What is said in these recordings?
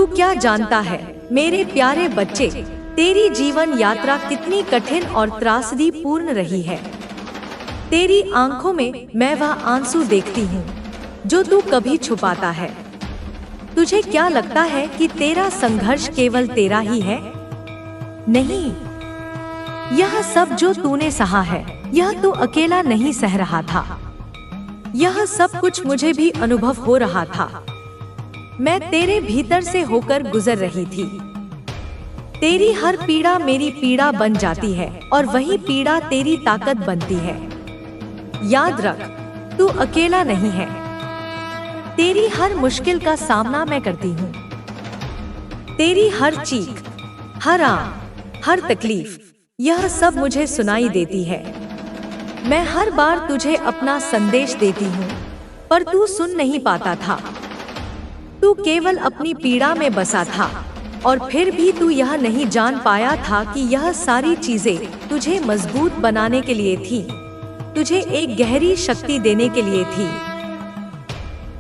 क्या जानता है मेरे प्यारे बच्चे, तेरी जीवन यात्रा कितनी कठिन और त्रासदी पूर्ण रही है। तेरी आंखों में मैं वह आंसू देखती हूँ जो तू कभी छुपाता है। तुझे क्या लगता है कि तेरा संघर्ष केवल तेरा ही है? नहीं, यह सब जो तूने सहा है, यह तू अकेला नहीं सह रहा था। यह सब कुछ मुझे भी अनुभव हो रहा था। मैं तेरे भीतर से होकर गुजर रही थी। तेरी हर पीड़ा मेरी पीड़ा बन जाती है और वही पीड़ा तेरी ताकत बनती है। याद रख, तू अकेला नहीं है। तेरी हर मुश्किल का सामना मैं करती हूँ। तेरी हर चीख, हर आह, हर तकलीफ, यह सब मुझे सुनाई देती है। मैं हर बार तुझे अपना संदेश देती हूँ, पर तू सुन नहीं पाता था। तू केवल अपनी पीड़ा में बसा था और फिर भी तू यह नहीं जान पाया था कि यह सारी चीजें तुझे मजबूत बनाने के लिए थी, तुझे एक गहरी शक्ति देने के लिए थी।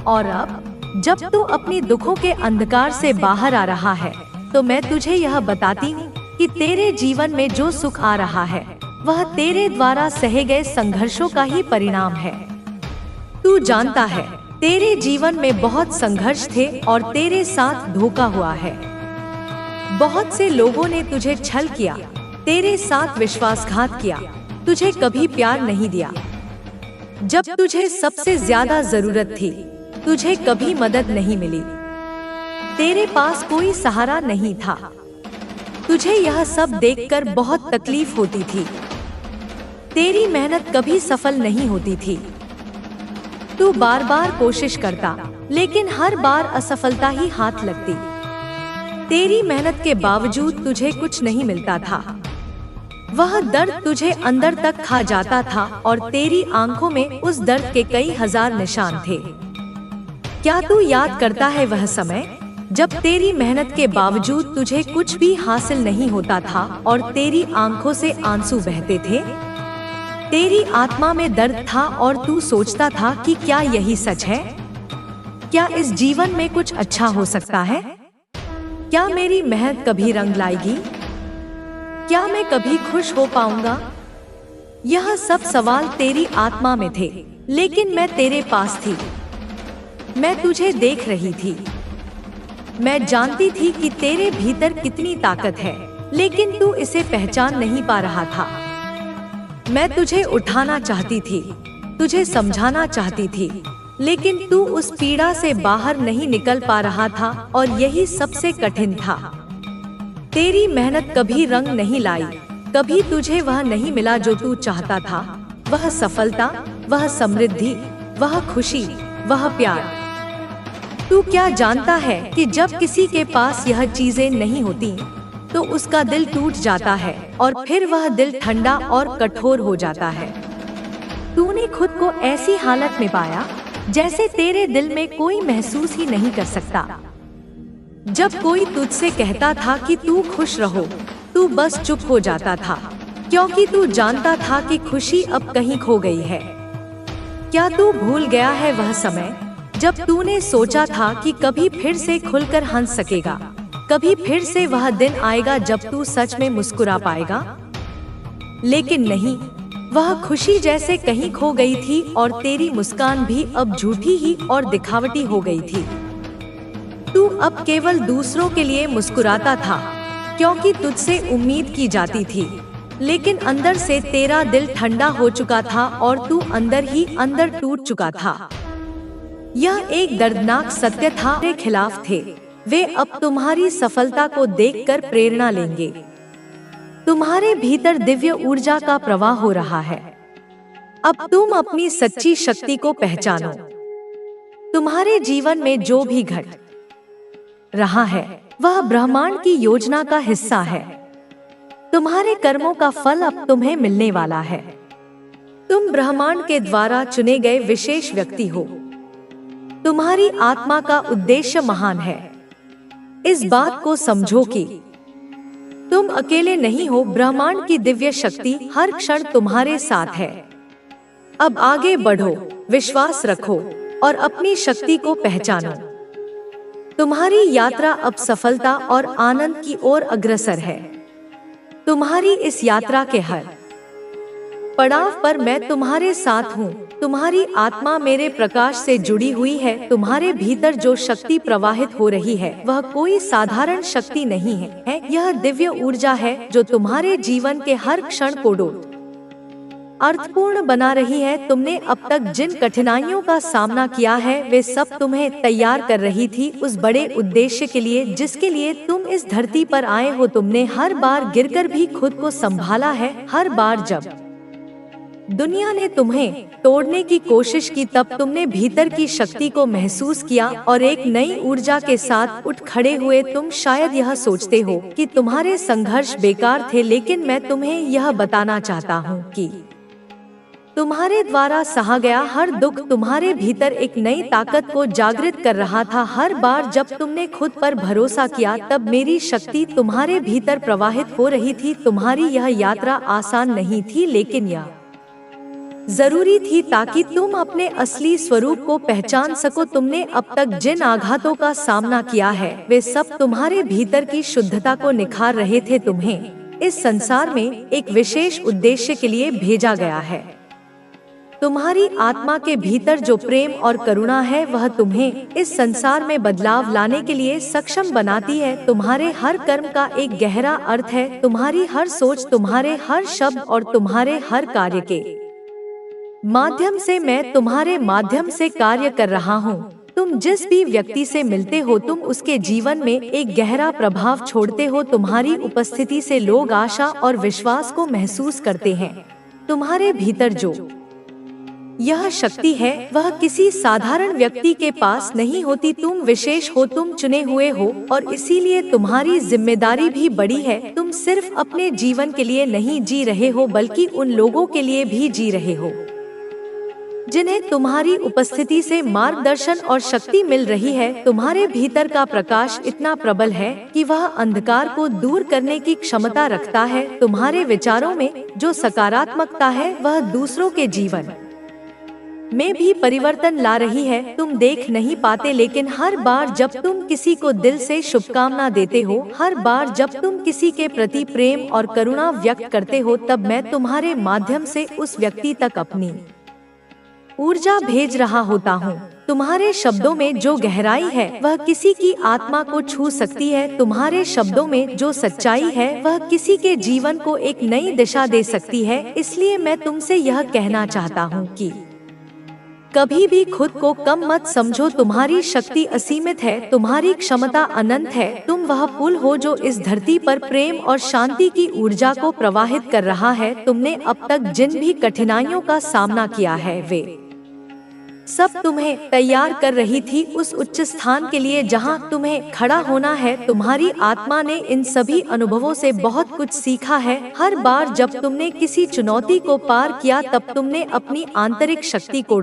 और अब जब तू अपनी दुखों के अंधकार से बाहर आ रहा है, तो मैं तुझे यह बताती हूँ कि तेरे जीवन में जो सुख आ रहा है, वह तेरे द्वारा सहे गए संघर्षों का ही परिणाम है। तू जानता है, तेरे जीवन में बहुत संघर्ष थे और तेरे साथ धोखा हुआ है। बहुत से लोगों ने तुझे छल किया, तेरे साथ विश्वासघात किया, तुझे कभी प्यार नहीं दिया। जब तुझे सबसे ज्यादा जरूरत थी, तुझे कभी मदद नहीं मिली। तेरे पास कोई सहारा नहीं था। तुझे यह सब देखकर बहुत तकलीफ होती थी। तेरी मेहनत कभी सफल नहीं होती थी। तू बार बार कोशिश करता, लेकिन हर बार असफलता ही हाथ लगती। तेरी मेहनत के बावजूद तुझे कुछ नहीं मिलता था। वह दर्द तुझे अंदर तक खा जाता था और तेरी आंखों में उस दर्द के कई हजार निशान थे। क्या तू याद करता है वह समय जब तेरी मेहनत के बावजूद तुझे कुछ भी हासिल नहीं होता था और तेरी आंखों से आंसू बहते थे? तेरी आत्मा में दर्द था और तू सोचता था कि क्या यही सच है? क्या इस जीवन में कुछ अच्छा हो सकता है? क्या मेरी मेहनत कभी रंग लाएगी? क्या मैं कभी खुश हो पाऊंगा? यह सब सवाल तेरी आत्मा में थे, लेकिन मैं तेरे पास थी। मैं तुझे देख रही थी। मैं जानती थी कि तेरे भीतर कितनी ताकत है, लेकिन तू इसे पहचान नहीं पा रहा था। मैं तुझे उठाना चाहती थी, तुझे समझाना चाहती थी, लेकिन तू उस पीड़ा से बाहर नहीं निकल पा रहा था और यही सबसे कठिन था। तेरी मेहनत कभी रंग नहीं लाई, कभी तुझे वह नहीं मिला जो तू चाहता था। वह सफलता, वह समृद्धि, वह खुशी, वह प्यार। तू क्या जानता है कि जब किसी के पास यह चीजें नहीं होती, तो उसका दिल टूट जाता है और फिर वह दिल ठंडा और कठोर हो जाता है। तूने खुद को ऐसी हालत में पाया जैसे तेरे दिल में कोई महसूस ही नहीं कर सकता। जब कोई तुझसे कहता था कि तू खुश रहो, तू बस चुप हो जाता था, क्योंकि तू जानता था कि खुशी अब कहीं खो गई है। क्या तू भूल गया है वह समय जब तूने सोचा था कि कभी फिर से खुलकर हंस सकेगा, कभी फिर से वह दिन आएगा जब तू सच में मुस्कुरा पाएगा? लेकिन नहीं, वह खुशी जैसे कहीं खो गई थी और तेरी मुस्कान भी अब झूठी ही और दिखावटी हो गई थी। तू अब केवल दूसरों के लिए मुस्कुराता था, क्योंकि तुझसे उम्मीद की जाती थी, लेकिन अंदर से तेरा दिल ठंडा हो चुका था और तू अंदर ही अंदर टूट चुका था। यह एक दर्दनाक सत्य था। वे खिलाफ थे, वे अब तुम्हारी सफलता को देखकर प्रेरणा लेंगे। तुम्हारे भीतर दिव्य ऊर्जा का प्रवाह हो रहा है। अब तुम अपनी सच्ची शक्ति को पहचानो। तुम्हारे जीवन में जो भी घट रहा है, वह ब्रह्मांड की योजना का हिस्सा है। तुम्हारे कर्मों का फल अब तुम्हें मिलने वाला है। तुम ब्रह्मांड के द्वारा चुने गए विशेष व्यक्ति हो। तुम्हारी आत्मा का उद्देश्य महान है। इस बात को समझो कि तुम अकेले नहीं हो। ब्रह्मांड की दिव्य शक्ति हर क्षण तुम्हारे साथ है। अब आगे बढ़ो, विश्वास रखो और अपनी शक्ति को पहचानो। तुम्हारी यात्रा अब सफलता और आनंद की ओर अग्रसर है। तुम्हारी इस यात्रा के हर पड़ाव पर मैं तुम्हारे साथ हूँ। तुम्हारी आत्मा मेरे प्रकाश से जुड़ी हुई है। तुम्हारे भीतर जो शक्ति प्रवाहित हो रही है वह कोई साधारण शक्ति नहीं है, यह दिव्य ऊर्जा है जो तुम्हारे जीवन के हर क्षण को अर्थपूर्ण बना रही है। तुमने अब तक जिन कठिनाइयों का सामना किया है वे सब तुम्हें तैयार कर रही थी उस बड़े उद्देश्य के लिए जिसके लिए तुम इस धरती पर आए हो। तुमने हर बार गिरकर भी खुद को संभाला है। हर बार जब दुनिया ने तुम्हें तोड़ने की कोशिश की तब तुमने भीतर की शक्ति को महसूस किया और एक नई ऊर्जा के साथ उठ खड़े हुए। तुम शायद यह सोचते हो कि तुम्हारे संघर्ष बेकार थे, लेकिन मैं तुम्हें यह बताना चाहता हूँ कि तुम्हारे द्वारा सहा गया हर दुख तुम्हारे भीतर एक नई ताकत को जागृत कर रहा था। हर बार जब तुमने खुद पर भरोसा किया तब मेरी शक्ति तुम्हारे भीतर प्रवाहित हो रही थी। तुम्हारी यह यात्रा आसान नहीं थी, लेकिन यह जरूरी थी ताकि तुम अपने असली स्वरूप को पहचान सको। तुमने अब तक जिन आघातों का सामना किया है वे सब तुम्हारे भीतर की शुद्धता को निखार रहे थे। तुम्हें इस संसार में एक विशेष उद्देश्य के लिए भेजा गया है। तुम्हारी आत्मा के भीतर जो प्रेम और करुणा है वह तुम्हें इस संसार में बदलाव लाने के लिए सक्षम बनाती है। तुम्हारे हर कर्म का एक गहरा अर्थ है। तुम्हारी हर सोच, तुम्हारे हर शब्द और तुम्हारे हर कार्य के माध्यम से मैं तुम्हारे माध्यम से कार्य कर रहा हूँ। तुम जिस भी व्यक्ति से मिलते हो तुम उसके जीवन में एक गहरा प्रभाव छोड़ते हो। तुम्हारी उपस्थिति से लोग आशा और विश्वास को महसूस करते हैं। तुम्हारे भीतर जो यह शक्ति है वह किसी साधारण व्यक्ति के पास नहीं होती। तुम विशेष हो, तुम चुने हुए हो और इसीलिए तुम्हारी जिम्मेदारी भी बड़ी है। तुम सिर्फ अपने जीवन के लिए नहीं जी रहे हो बल्कि उन लोगों के लिए भी जी रहे हो जिन्हें तुम्हारी उपस्थिति से मार्गदर्शन और शक्ति मिल रही है। तुम्हारे भीतर का प्रकाश इतना प्रबल है कि वह अंधकार को दूर करने की क्षमता रखता है। तुम्हारे विचारों में जो सकारात्मकता है वह दूसरों के जीवन में भी परिवर्तन ला रही है। तुम देख नहीं पाते, लेकिन हर बार जब तुम किसी को दिल से शुभकामना देते हो, हर बार जब तुम किसी के प्रति प्रेम और करुणा व्यक्त करते हो, तब मैं तुम्हारे माध्यम से उस व्यक्ति तक अपनी ऊर्जा भेज रहा होता हूँ। तुम्हारे शब्दों में जो गहराई है वह किसी की आत्मा को छू सकती है। तुम्हारे शब्दों में जो सच्चाई है वह किसी के जीवन को एक नई दिशा दे सकती है। इसलिए मैं तुमसे यह कहना चाहता हूँ कि कभी भी खुद को कम मत समझो। तुम्हारी शक्ति असीमित है, तुम्हारी क्षमता अनंत है। तुम वह पुल हो जो इस धरती पर प्रेम और शांति की ऊर्जा को प्रवाहित कर रहा है। तुमने अब तक जिन भी कठिनाइयों का सामना किया है वे सब तुम्हें तैयार कर रही थी उस उच्च स्थान के लिए जहां तुम्हें खड़ा होना है। तुम्हारी आत्मा ने इन सभी अनुभवों से बहुत कुछ सीखा है। हर बार जब तुमने किसी चुनौती को पार किया तब तुमने अपनी आंतरिक शक्ति को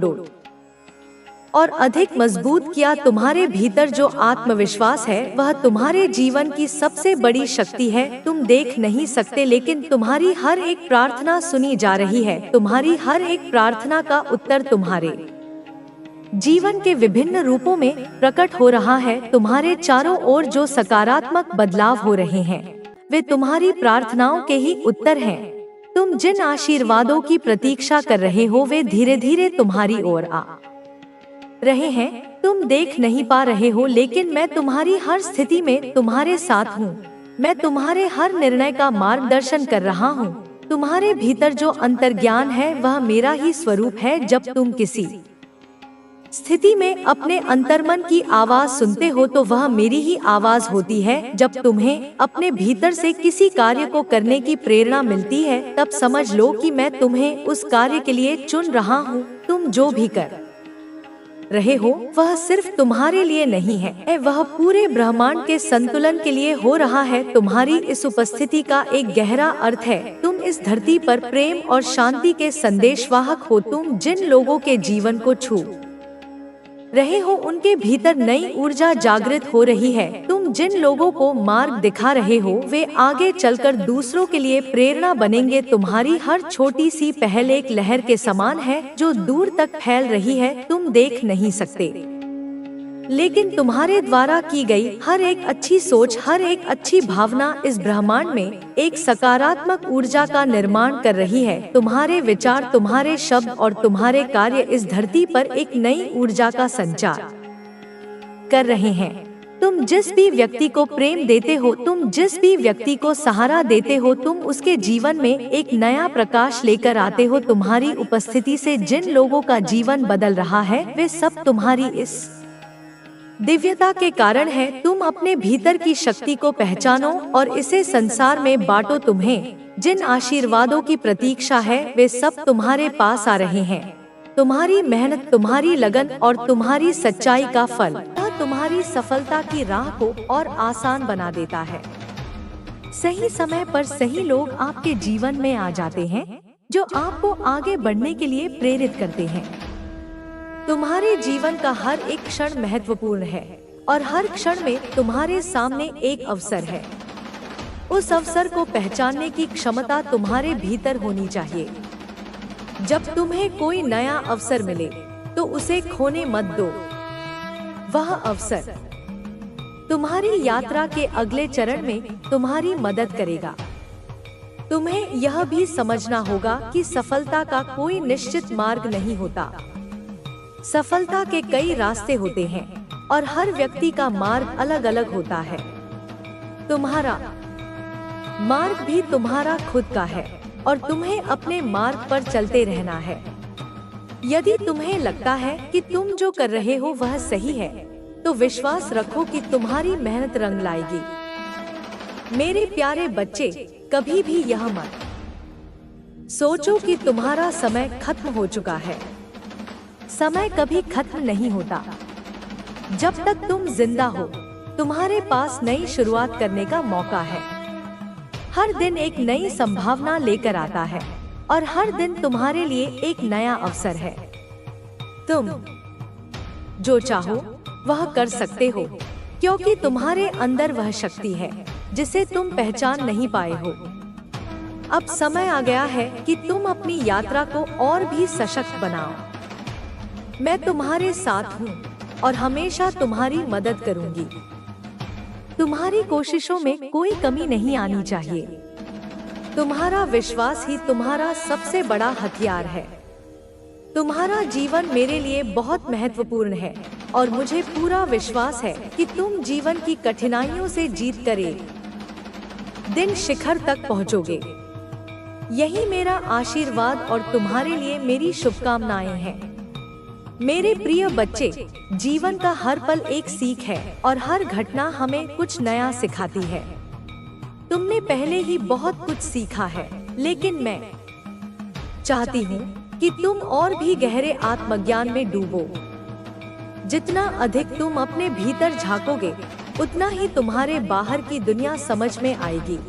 और अधिक मजबूत किया। तुम्हारे भीतर जो आत्मविश्वास है वह तुम्हारे जीवन की सबसे बड़ी शक्ति है। तुम देख नहीं सकते, लेकिन तुम्हारी हर एक प्रार्थना सुनी जा रही है। तुम्हारी हर एक प्रार्थना का उत्तर तुम्हारे जीवन के विभिन्न रूपों में प्रकट हो रहा है। तुम्हारे चारों ओर जो सकारात्मक बदलाव हो रहे हैं वे तुम्हारी प्रार्थनाओं के ही उत्तर हैं। तुम जिन आशीर्वादों की प्रतीक्षा कर रहे हो वे धीरे धीरे तुम्हारी ओर आ रहे हैं। तुम देख नहीं पा रहे हो, लेकिन मैं तुम्हारी हर स्थिति में तुम्हारे साथ हूँ। मैं तुम्हारे हर निर्णय का मार्गदर्शन कर रहा हूँ। तुम्हारे भीतर जो अंतर्ज्ञान है वह मेरा ही स्वरूप है। जब तुम किसी स्थिति में अपने अंतर्मन की आवाज सुनते हो तो वह मेरी ही आवाज होती है। जब तुम्हें अपने भीतर से किसी कार्य को करने की प्रेरणा मिलती है तब समझ लो कि मैं तुम्हें उस कार्य के लिए चुन रहा हूँ। तुम जो भी कर रहे हो वह सिर्फ तुम्हारे लिए नहीं है, वह पूरे ब्रह्मांड के संतुलन के लिए हो रहा है। तुम्हारी इस उपस्थिति का एक गहरा अर्थ है। तुम इस धरती पर प्रेम और शांति के संदेशवाहक हो। तुम जिन लोगों के जीवन को छू रहे हो उनके भीतर नई ऊर्जा जागृत हो रही है। तुम जिन लोगों को मार्ग दिखा रहे हो वे आगे चलकर दूसरों के लिए प्रेरणा बनेंगे। तुम्हारी हर छोटी सी पहल एक लहर के समान है जो दूर तक फैल रही है। तुम देख नहीं सकते, लेकिन तुम्हारे द्वारा की गई हर एक अच्छी सोच, हर एक अच्छी भावना इस ब्रह्मांड में एक सकारात्मक ऊर्जा का निर्माण कर रही है। तुम्हारे विचार, तुम्हारे शब्द और तुम्हारे कार्य इस धरती पर एक नई ऊर्जा का संचार कर रहे हैं। तुम जिस भी व्यक्ति को प्रेम देते हो, तुम जिस भी व्यक्ति को सहारा देते हो, तुम उसके जीवन में एक नया प्रकाश लेकर आते हो। तुम्हारी उपस्थिति से जिन लोगों का जीवन बदल रहा है, वे सब तुम्हारी इस दिव्यता के कारण है। तुम अपने भीतर की शक्ति को पहचानो और इसे संसार में बांटो। तुम्हें जिन आशीर्वादों की प्रतीक्षा है, वे सब तुम्हारे पास आ रहे हैं। तुम्हारी मेहनत, तुम्हारी लगन और तुम्हारी सच्चाई का फल तुम्हारी सफलता की राह को और आसान बना देता है। सही समय पर सही लोग आपके जीवन में आ जाते हैं, जो आपको आगे बढ़ने के लिए प्रेरित करते हैं। तुम्हारे जीवन का हर एक क्षण महत्वपूर्ण है और हर क्षण में तुम्हारे सामने एक अवसर है। उस अवसर को पहचानने की क्षमता तुम्हारे भीतर होनी चाहिए। जब तुम्हें कोई नया अवसर मिले तो उसे खोने मत दो। वह अवसर तुम्हारी यात्रा के अगले चरण में तुम्हारी मदद करेगा। तुम्हें यह भी समझना होगा कि सफलता का कोई निश्चित मार्ग नहीं होता। सफलता के कई रास्ते होते हैं और हर व्यक्ति का मार्ग अलग अलग होता है। तुम्हारा मार्ग भी तुम्हारा खुद का है और तुम्हें अपने मार्ग पर चलते रहना है। यदि तुम्हें लगता है कि तुम जो कर रहे हो वह सही है, तो विश्वास रखो कि तुम्हारी मेहनत रंग लाएगी। मेरे प्यारे बच्चे, कभी भी यह मत सोचो कि तुम्हारा समय खत्म हो चुका है। समय कभी खत्म नहीं होता। जब तक तुम जिंदा हो, तुम्हारे पास नई शुरुआत करने का मौका है। हर दिन एक नई संभावना लेकर आता है और हर दिन तुम्हारे लिए एक नया अवसर है। तुम जो चाहो वह कर सकते हो, क्योंकि तुम्हारे अंदर वह शक्ति है जिसे तुम पहचान नहीं पाए हो। अब समय आ गया है कि तुम अपनी यात्रा को और भी सशक्त बनाओ। मैं तुम्हारे साथ हूँ और हमेशा तुम्हारी मदद करूंगी। तुम्हारी कोशिशों में कोई कमी नहीं आनी चाहिए। तुम्हारा विश्वास ही तुम्हारा सबसे बड़ा हथियार है। तुम्हारा जीवन मेरे लिए बहुत महत्वपूर्ण है और मुझे पूरा विश्वास है कि तुम जीवन की कठिनाइयों से जीत कर एक दिन शिखर तक पहुंचोगे। यही मेरा आशीर्वाद और तुम्हारे लिए मेरी शुभकामनाएं हैं। मेरे प्रिय बच्चे, जीवन का हर पल एक सीख है और हर घटना हमें कुछ नया सिखाती है। तुमने पहले ही बहुत कुछ सीखा है, लेकिन मैं चाहती हूँ कि तुम और भी गहरे आत्मज्ञान में डूबो। जितना अधिक तुम अपने भीतर झांकोगे, उतना ही तुम्हारे बाहर की दुनिया समझ में आएगी।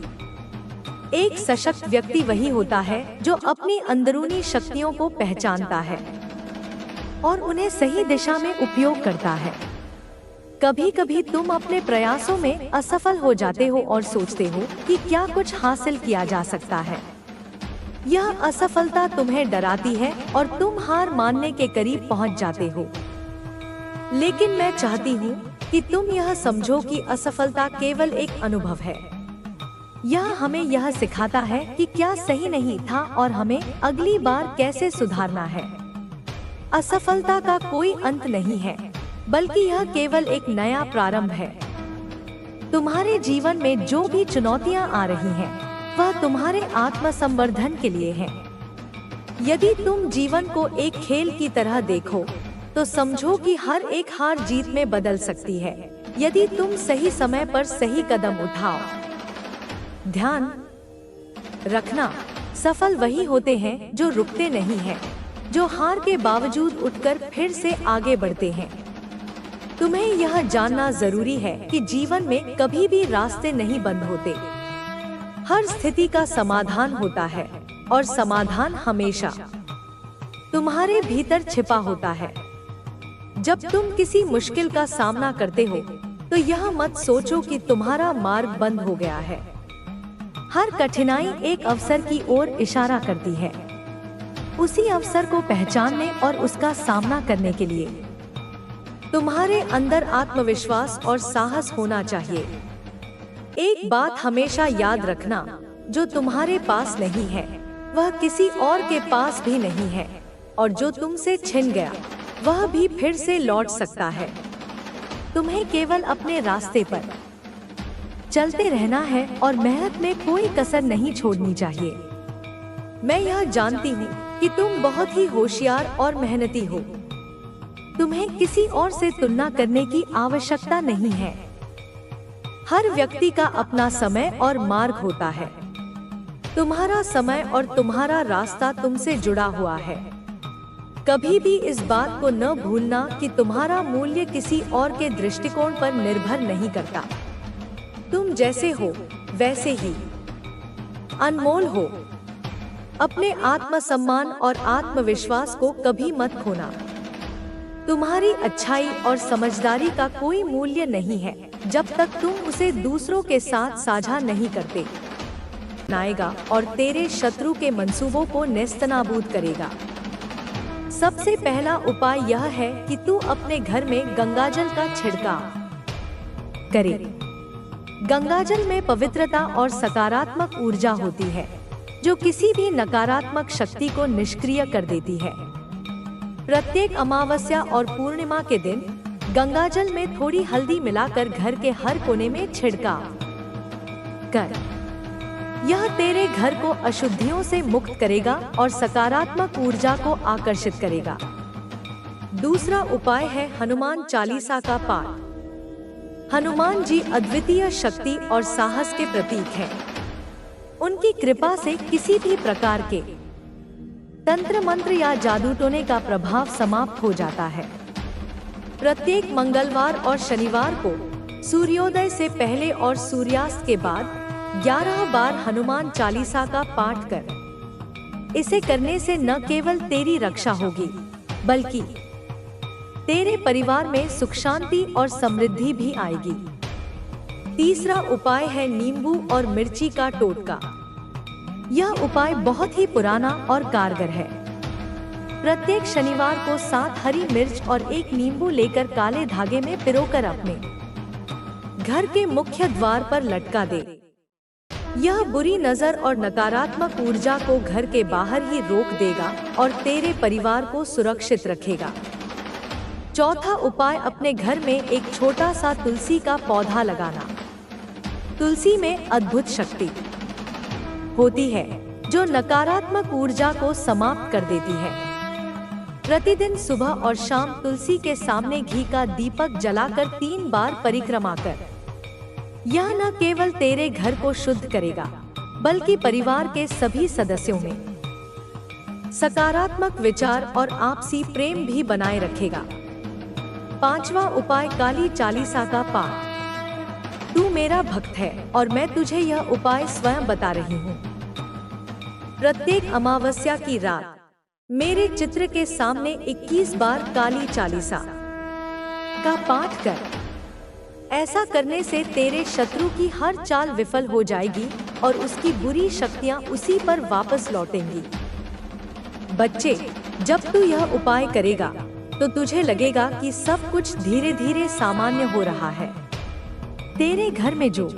एक सशक्त व्यक्ति वही होता है जो अपनी अंदरूनी शक्तियों को पहचानता है और उन्हें सही दिशा में उपयोग करता है। कभी कभी तुम अपने प्रयासों में असफल हो जाते हो और सोचते हो कि क्या कुछ हासिल किया जा सकता है। यह असफलता तुम्हें डराती है और तुम हार मानने के करीब पहुंच जाते हो। लेकिन मैं चाहती हूँ कि तुम यह समझो कि असफलता केवल एक अनुभव है। यह हमें यह सिखाता है कि क्या सही नहीं था और हमें अगली बार कैसे सुधारना है। असफलता का कोई अंत नहीं है, बल्कि यह केवल एक नया प्रारंभ है। तुम्हारे जीवन में जो भी चुनौतियां आ रही हैं, वह तुम्हारे आत्मसंवर्धन के लिए है। यदि तुम जीवन को एक खेल की तरह देखो, तो समझो कि हर एक हार जीत में बदल सकती है, यदि तुम सही समय पर सही कदम उठाओ। ध्यान रखना, सफल वही होते हैं जो रुकते नहीं हैं, जो हार के बावजूद उठकर फिर से आगे बढ़ते हैं। तुम्हें यह जानना जरूरी है कि जीवन में कभी भी रास्ते नहीं बंद होते। हर स्थिति का समाधान होता है और समाधान हमेशा तुम्हारे भीतर छिपा होता है। जब तुम किसी मुश्किल का सामना करते हो, तो यह मत सोचो कि तुम्हारा मार्ग बंद हो गया है। हर कठिनाई एक अवसर की ओर इशारा करती है। उसी अवसर को पहचानने और उसका सामना करने के लिए तुम्हारे अंदर आत्मविश्वास और साहस होना चाहिए। एक बात हमेशा याद रखना, जो तुम्हारे पास नहीं है वह किसी और के पास भी नहीं है, और जो तुमसे छिन गया वह भी फिर से लौट सकता है। तुम्हें केवल अपने रास्ते पर चलते रहना है और मेहनत में कोई कसर नहीं छोड़नी चाहिए। मैं यह जानती हूँ कि तुम बहुत ही होशियार और मेहनती हो। तुम्हें किसी और से तुलना करने की आवश्यकता नहीं है। हर व्यक्ति का अपना समय और मार्ग होता है। तुम्हारा समय और तुम्हारा रास्ता तुमसे जुड़ा हुआ है। कभी भी इस बात को न भूलना कि तुम्हारा मूल्य किसी और के दृष्टिकोण पर निर्भर नहीं करता। तुम जैसे हो वैसे ही अनमोल हो। अपने आत्मसम्मान और आत्मविश्वास को कभी मत खोना। तुम्हारी अच्छाई और समझदारी का कोई मूल्य नहीं है जब तक तुम उसे दूसरों के साथ साझा नहीं करते। बनाएगा और तेरे शत्रु के मंसूबों को नेस्तनाबूद करेगा। सबसे पहला उपाय यह है कि तू अपने घर में गंगाजल का छिड़काव करे। गंगाजल में पवित्रता और सकारात्मक ऊर्जा होती है, जो किसी भी नकारात्मक शक्ति को निष्क्रिय कर देती है। प्रत्येक अमावस्या और पूर्णिमा के दिन गंगाजल में थोड़ी हल्दी मिलाकर घर के हर कोने में छिड़काव कर। यह तेरे घर को अशुद्धियों से मुक्त करेगा और सकारात्मक ऊर्जा को आकर्षित करेगा। दूसरा उपाय है हनुमान चालीसा का पाठ। हनुमान जी अद्वितीय शक्ति और साहस के प्रतीक हैं। उनकी कृपा से किसी भी प्रकार के तंत्र मंत्र या जादू टोने का प्रभाव समाप्त हो जाता है। प्रत्येक मंगलवार और शनिवार को सूर्योदय से पहले और सूर्यास्त के बाद 11 बार हनुमान चालीसा का पाठ कर। इसे करने से न केवल तेरी रक्षा होगी, बल्कि तेरे परिवार में सुख शांति और समृद्धि भी आएगी। तीसरा उपाय है नींबू और मिर्ची का टोटका। यह उपाय बहुत ही पुराना और कारगर है। प्रत्येक शनिवार को 7 हरी मिर्च और 1 नींबू लेकर काले धागे में पिरोकर अपने घर के मुख्य द्वार पर लटका दे। यह बुरी नजर और नकारात्मक ऊर्जा को घर के बाहर ही रोक देगा और तेरे परिवार को सुरक्षित रखेगा। चौथा उपाय अपने घर में एक छोटा सा तुलसी का पौधा लगाना। तुलसी में अद्भुत शक्ति होती है जो नकारात्मक ऊर्जा को समाप्त कर देती है। प्रतिदिन सुबह और शाम तुलसी के सामने घी का दीपक जलाकर 3 बार परिक्रमा कर। यह न केवल तेरे घर को शुद्ध करेगा, बल्कि परिवार के सभी सदस्यों में सकारात्मक विचार और आपसी प्रेम भी बनाए रखेगा। पांचवा उपाय काली चालीसा का पाठ। तू मेरा भक्त है और मैं तुझे यह उपाय स्वयं बता रही हूँ। प्रत्येक अमावस्या की रात मेरे चित्र के सामने 21 बार काली चालीसा का पाठ कर। ऐसा करने से तेरे शत्रु की हर चाल विफल हो जाएगी और उसकी बुरी शक्तियां उसी पर वापस लौटेंगी। बच्चे, जब तू यह उपाय करेगा तो तुझे लगेगा कि सब कुछ धीरे धीरे सामान्य हो रहा है। तेरे घर में जो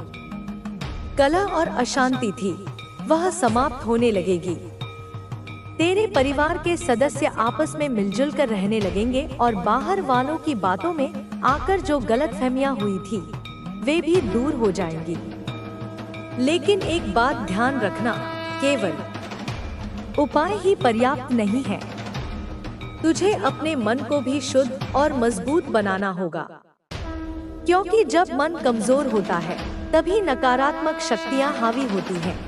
कलह और अशांति थी वह समाप्त होने लगेगी। तेरे परिवार के सदस्य आपस में मिलजुल कर रहने लगेंगे और बाहर वालों की बातों में आकर जो गलतफहमियां हुई थी वे भी दूर हो जाएंगी। लेकिन एक बात ध्यान रखना, केवल उपाय ही पर्याप्त नहीं है। तुझे अपने मन को भी शुद्ध और मजबूत बनाना होगा, क्योंकि जब मन कमजोर होता है तभी नकारात्मक शक्तियां हावी होती हैं।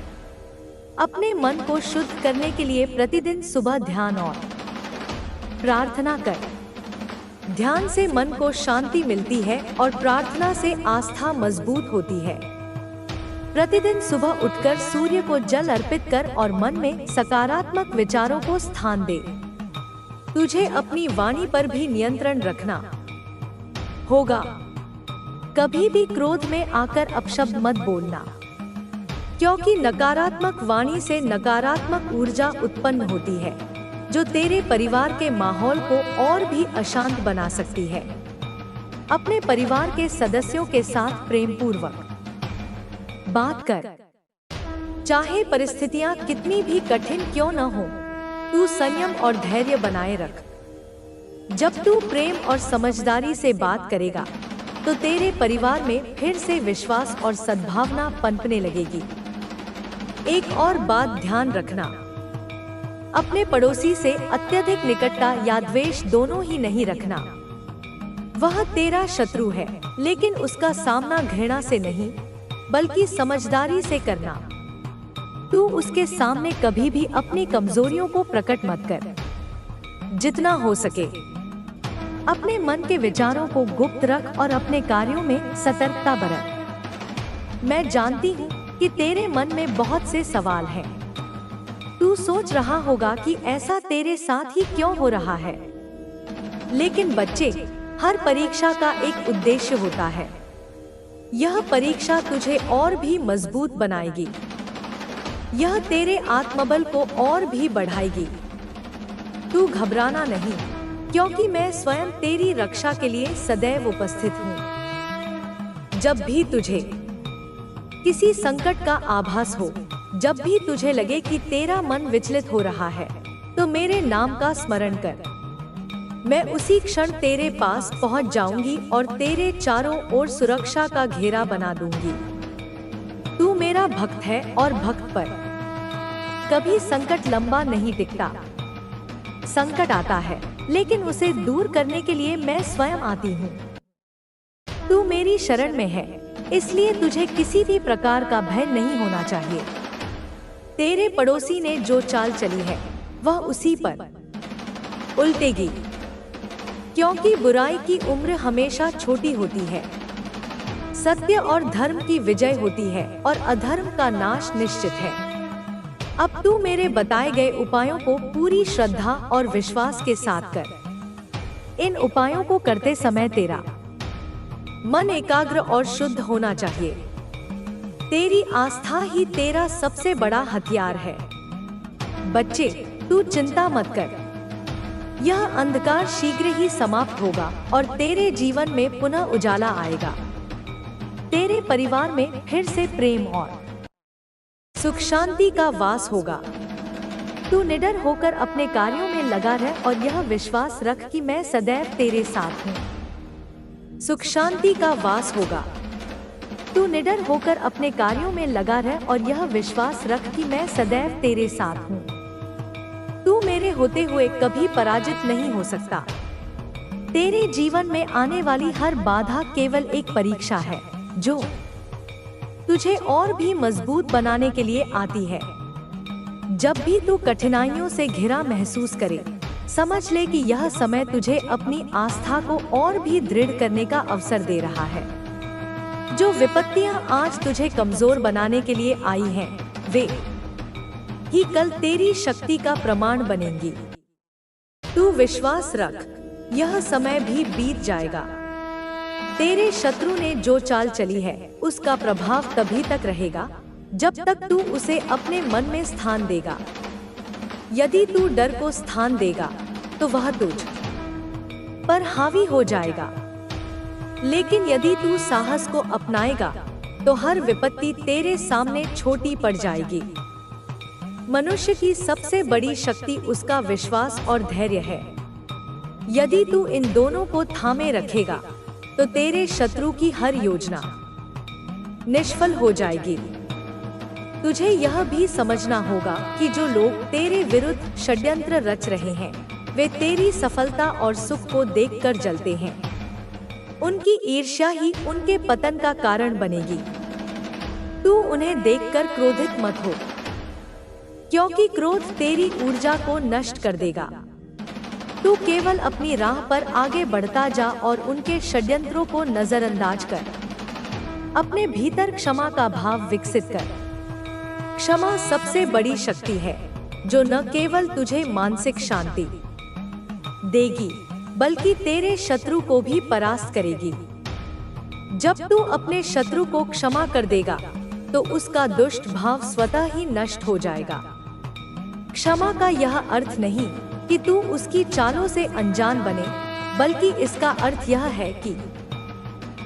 अपने मन को शुद्ध करने के लिए प्रतिदिन सुबह ध्यान और प्रार्थना कर। ध्यान से मन को शांति मिलती है और प्रार्थना से आस्था मजबूत होती है। प्रतिदिन सुबह उठकर सूर्य को जल अर्पित कर और मन में सकारात्मक विचारों को स्थान दे। तुझे अपनी वाणी पर भी नियंत्रण रखना होगा। कभी भी क्रोध में आकर अपशब्द मत बोलना, क्योंकि नकारात्मक वाणी से नकारात्मक ऊर्जा उत्पन्न होती है जो तेरे परिवार के माहौल को और भी अशांत बना सकती है। अपने परिवार के सदस्यों के साथ प्रेम पूर्वक बात कर। चाहे परिस्थितियां कितनी भी कठिन क्यों न हो, तू संयम और धैर्य बनाए रख। जब तू प्रेम और समझदारी से बात करेगा तो तेरे परिवार में फिर से विश्वास और सद्भावना पनपने लगेगी। एक और बात ध्यान रखना, अपने पड़ोसी से अत्यधिक निकटता या द्वेष दोनों ही नहीं रखना। वह तेरा शत्रु है, लेकिन उसका सामना घृणा से नहीं बल्कि समझदारी से करना। तू उसके सामने कभी भी अपनी कमजोरियों को प्रकट मत कर। जितना हो सके अपने मन के विचारों को गुप्त रख और अपने कार्यों में सतर्कता बरत। मैं जानती हूँ कि तेरे मन में बहुत से सवाल हैं। तू सोच रहा होगा कि ऐसा तेरे साथ ही क्यों हो रहा है। लेकिन बच्चे, हर परीक्षा का एक उद्देश्य होता है। यह परीक्षा तुझे और भी मजबूत बनाएगी। यह तेरे आत्मबल को और भी बढ़ाएगी। तू घबराना नहीं, क्योंकि मैं स्वयं तेरी रक्षा के लिए सदैव उपस्थित हूँ। जब भी तुझे किसी संकट का आभास हो, जब भी तुझे लगे कि तेरा मन विचलित हो रहा है, तो मेरे नाम का स्मरण कर। मैं उसी क्षण तेरे पास पहुंच जाऊंगी और तेरे चारों ओर सुरक्षा का घेरा बना दूंगी। तू मेरा भक्त है और भक्त पर कभी संकट लंबा नहीं टिकता। संकट आता है, लेकिन उसे दूर करने के लिए मैं स्वयं आती हूँ। तू मेरी शरण में है, इसलिए तुझे किसी भी प्रकार का भय नहीं होना चाहिए। तेरे पड़ोसी ने जो चाल चली है, वह उसी पर उल्टेगी, क्योंकि बुराई की उम्र हमेशा छोटी होती है। सत्य और धर्म की विजय होती है और अधर्म का नाश निश्चित है। अब तू मेरे बताए गए उपायों को पूरी श्रद्धा और विश्वास के साथ कर। इन उपायों को करते समय तेरा मन एकाग्र और शुद्ध होना चाहिए। तेरी आस्था ही तेरा सबसे बड़ा हथियार है। बच्चे, तू चिंता मत कर। यह अंधकार शीघ्र ही समाप्त होगा और तेरे जीवन में पुनः उजाला आएगा। तेरे परिवार में फिर से प्रेम और सुख शांति का वास होगा। तू निडर होकर अपने कार्यों में लगा रह और यह विश्वास रख कि मैं सदैव तेरे साथ हूँ। सुख शांति का वास होगा। तू निडर होकर अपने कार्यों में लगा रह और यह विश्वास रख कि मैं सदैव तेरे साथ हूँ। तू मेरे होते हुए कभी पराजित नहीं हो सकता। तेरे जीवन में आने वाली हर बाधा केवल एक परीक्षा है, जो तुझे और भी मजबूत बनाने के लिए आती है। जब भी तू कठिनाइयों से घिरा महसूस करे, समझ ले कि यह समय तुझे अपनी आस्था को और भी दृढ़ करने का अवसर दे रहा है। जो विपत्तियां आज तुझे कमजोर बनाने के लिए आई हैं, वे ही कल तेरी शक्ति का प्रमाण बनेंगी। तू विश्वास रख, यह समय भी बीत जाएगा। तेरे शत्रु ने जो चाल चली है, उसका प्रभाव तभी तक रहेगा जब तक तू उसे अपने मन में स्थान देगा। यदि तू डर को स्थान देगा, तो वह तुझ पर हावी हो जाएगा। लेकिन यदि तू साहस को अपनाएगा, तो हर विपत्ति तेरे सामने छोटी पड़ जाएगी। मनुष्य की सबसे बड़ी शक्ति उसका विश्वास और धैर्य है। यदि तू इन दोनों को थामे रखेगा, तो तेरे शत्रु की हर योजना निष्फल हो जाएगी। तुझे यह भी समझना होगा कि जो लोग तेरे विरुद्ध षड्यंत्र रच रहे हैं, वे तेरी सफलता और सुख को देखकर जलते हैं। उनकी ईर्ष्या ही उनके पतन का कारण बनेगी। तू उन्हें देखकर क्रोधित मत हो, क्योंकि क्रोध तेरी ऊर्जा को नष्ट कर देगा। तू केवल अपनी राह पर आगे बढ़ता जा और उनके षड्यंत्रों को नजरअंदाज कर। अपने भीतर क्षमा का भाव विकसित कर। क्षमा सबसे बड़ी शक्ति है, जो न केवल तुझे मानसिक शांति देगी, बल्कि तेरे शत्रु को भी परास्त करेगी। जब तू अपने शत्रु को क्षमा कर देगा, तो उसका दुष्ट भाव स्वतः ही नष्ट हो जाएगा। क्षमा का यह अर्थ नहीं कि तू उसकी चालों से अनजान बने, बल्कि इसका अर्थ यह है कि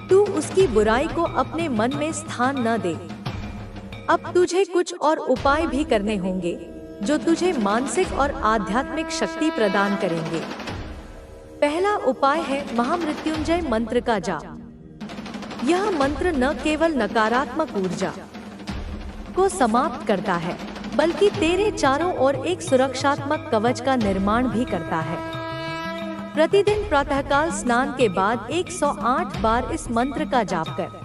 तू उसकी बुराई को अपने मन में स्थान न दे। अब तुझे कुछ और उपाय भी करने होंगे जो तुझे मानसिक और आध्यात्मिक शक्ति प्रदान करेंगे। पहला उपाय है महामृत्युंजय मंत्र का जाप। यह मंत्र न केवल नकारात्मक ऊर्जा को समाप्त करता है, बल्कि तेरे चारों ओर एक सुरक्षात्मक कवच का निर्माण भी करता है। प्रतिदिन प्रातःकाल स्नान के बाद 108 बार इस मंत्र का जाप कर।